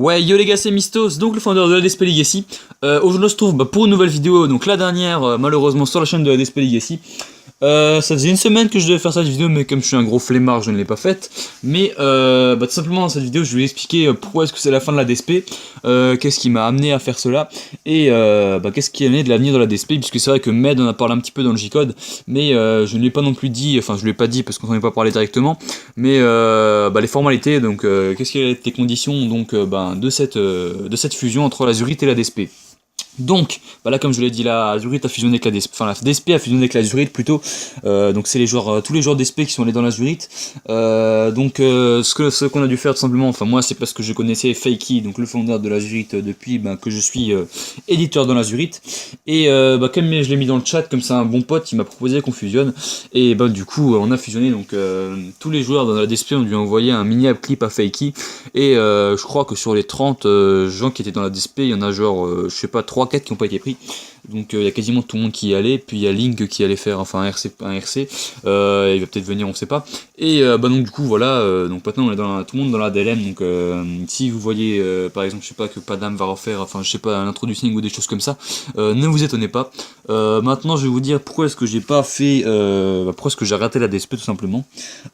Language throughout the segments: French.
Ouais, yo les gars, c'est Mistos, donc le founder de la DSP Legacy. Aujourd'hui on se trouve pour une nouvelle vidéo, donc la dernière malheureusement sur la chaîne de la DSP Legacy. Ça faisait une semaine que je devais faire cette vidéo, mais comme je suis un gros flemmard, je ne l'ai pas faite. Mais tout simplement dans cette vidéo, je vais expliquer pourquoi est-ce que c'est la fin de la DSP, qu'est-ce qui m'a amené à faire cela, et qu'est-ce qui est amené de l'avenir de la DSP, puisque c'est vrai que Med en a parlé un petit peu dans le J-Code, mais je ne l'ai pas non plus dit, enfin je ne l'ai pas dit parce qu'on n'en est pas parlé directement, mais les formalités, donc qu'est-ce qui été les conditions donc, de cette fusion entre la Zurich et la DSP. Donc, là comme je l'ai dit, la Zurich a fusionné avec la DSP, enfin la DSP a fusionné avec la Zurich plutôt, donc c'est les joueurs, tous les joueurs DSP qui sont allés dans la Zurich, ce qu'on a dû faire tout simplement, enfin moi c'est parce que je connaissais Fakey, donc le founder de la Zurich depuis que je suis éditeur dans la Zurich, et comme je l'ai mis dans le chat, comme c'est un bon pote, il m'a proposé qu'on fusionne, et du coup on a fusionné, donc tous les joueurs dans la DSP ont dû envoyer un mini clip à Fakey, et je crois que sur les 30 gens qui étaient dans la DSP, il y en a genre, je sais pas, 3-4 qui n'ont pas été pris, donc il y a quasiment tout le monde qui y allait, puis il y a Link qui allait faire enfin un RC, il va peut-être venir, on sait pas, et donc du coup voilà, donc maintenant on est tout le monde dans la DLM, donc si vous voyez par exemple je sais pas que Padam va refaire, enfin je sais pas, un introducing ou des choses comme ça, ne vous étonnez pas. Maintenant je vais vous dire pourquoi est-ce que j'ai pas fait, pourquoi est-ce que j'ai raté la DSP tout simplement,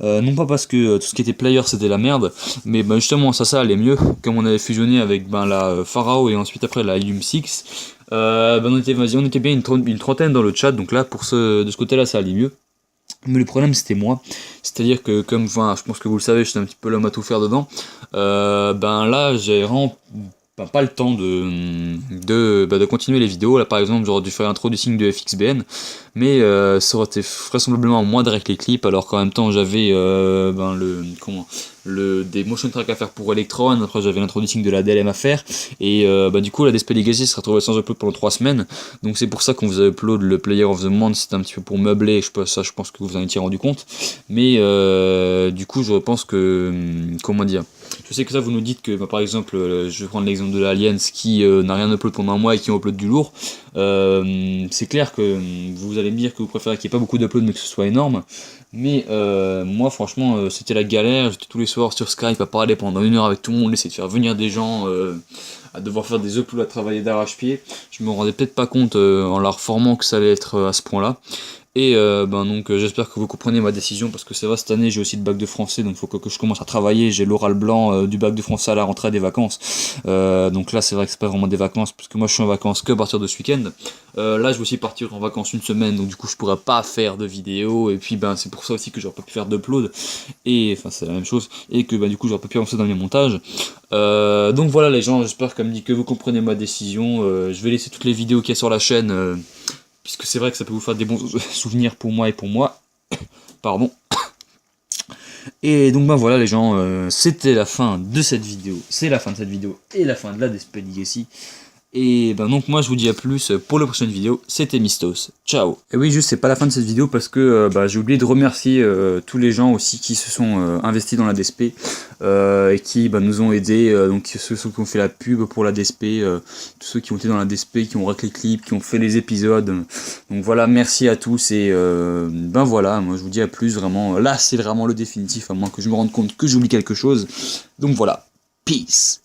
non pas parce que tout ce qui était player c'était la merde, mais justement ça allait mieux, comme on avait fusionné avec la Pharaoh et ensuite après la Helium 6. On était bien une trentaine dans le chat, donc là de ce côté là ça allait mieux. Mais le problème c'était moi, c'est-à-dire que comme je pense que vous le savez, j'étais un petit peu l'homme à tout faire dedans, là j'ai vraiment pas le temps de continuer les vidéos. Là par exemple j'aurais dû faire l'introducing de FXBN, mais ça aurait été vraisemblablement moindre avec les clips, alors qu'en même temps j'avais des motion tracks à faire pour Electron, après j'avais l'introducing de la DLM à faire, et du coup la DSP Legacy se retrouvait sans upload pendant 3 semaines, donc c'est pour ça qu'on vous a upload le Player of the Month, c'était un petit peu pour meubler, je pense que vous en étiez rendu compte, mais du coup je pense que, comment dire, je sais que ça vous nous dites que par exemple, je vais prendre l'exemple de l'Aliens qui n'a rien upload pendant un mois et qui upload du lourd, c'est clair que vous allez me dire que vous préférez qu'il n'y ait pas beaucoup d'upload mais que ce soit énorme, mais moi franchement c'était la galère, j'étais tous les soirs sur Skype à parler pendant 1 heure avec tout le monde, essayer de faire venir des gens, à devoir faire des uploads, à travailler d'arrache-pied, je me rendais peut-être pas compte en la reformant que ça allait être à ce point là. Et j'espère que vous comprenez ma décision, parce que c'est vrai, cette année j'ai aussi le bac de français, donc il faut que je commence à travailler, j'ai l'oral blanc du bac de français à la rentrée des vacances, donc là c'est vrai que c'est pas vraiment des vacances, parce que moi je suis en vacances que à partir de ce week-end, là je vais aussi partir en vacances 1 semaine, donc du coup je pourrais pas faire de vidéo, et puis c'est pour ça aussi que j'aurais pas pu faire d'upload, et enfin c'est la même chose, et que du coup j'aurais pas pu avancer dans mes montages, donc voilà les gens, j'espère comme dit que vous comprenez ma décision, je vais laisser toutes les vidéos qu'il y a sur la chaîne, puisque c'est vrai que ça peut vous faire des bons souvenirs pour moi et pour moi. Pardon. Et donc voilà les gens, c'était la fin de cette vidéo. C'est la fin de cette vidéo et la fin de la DSP Legacy. Et donc moi je vous dis à plus pour la prochaine vidéo, c'était Mistos, ciao. Et oui, juste c'est pas la fin de cette vidéo parce que j'ai oublié de remercier tous les gens aussi qui se sont investis dans la DSP et qui nous ont aidés, donc ceux qui ont fait la pub pour la DSP, tous ceux qui ont été dans la DSP, qui ont rack les clips, qui ont fait les épisodes, donc voilà, merci à tous, et voilà, moi je vous dis à plus, vraiment, là c'est vraiment le définitif, à moins que je me rende compte que j'oublie quelque chose, donc voilà, peace.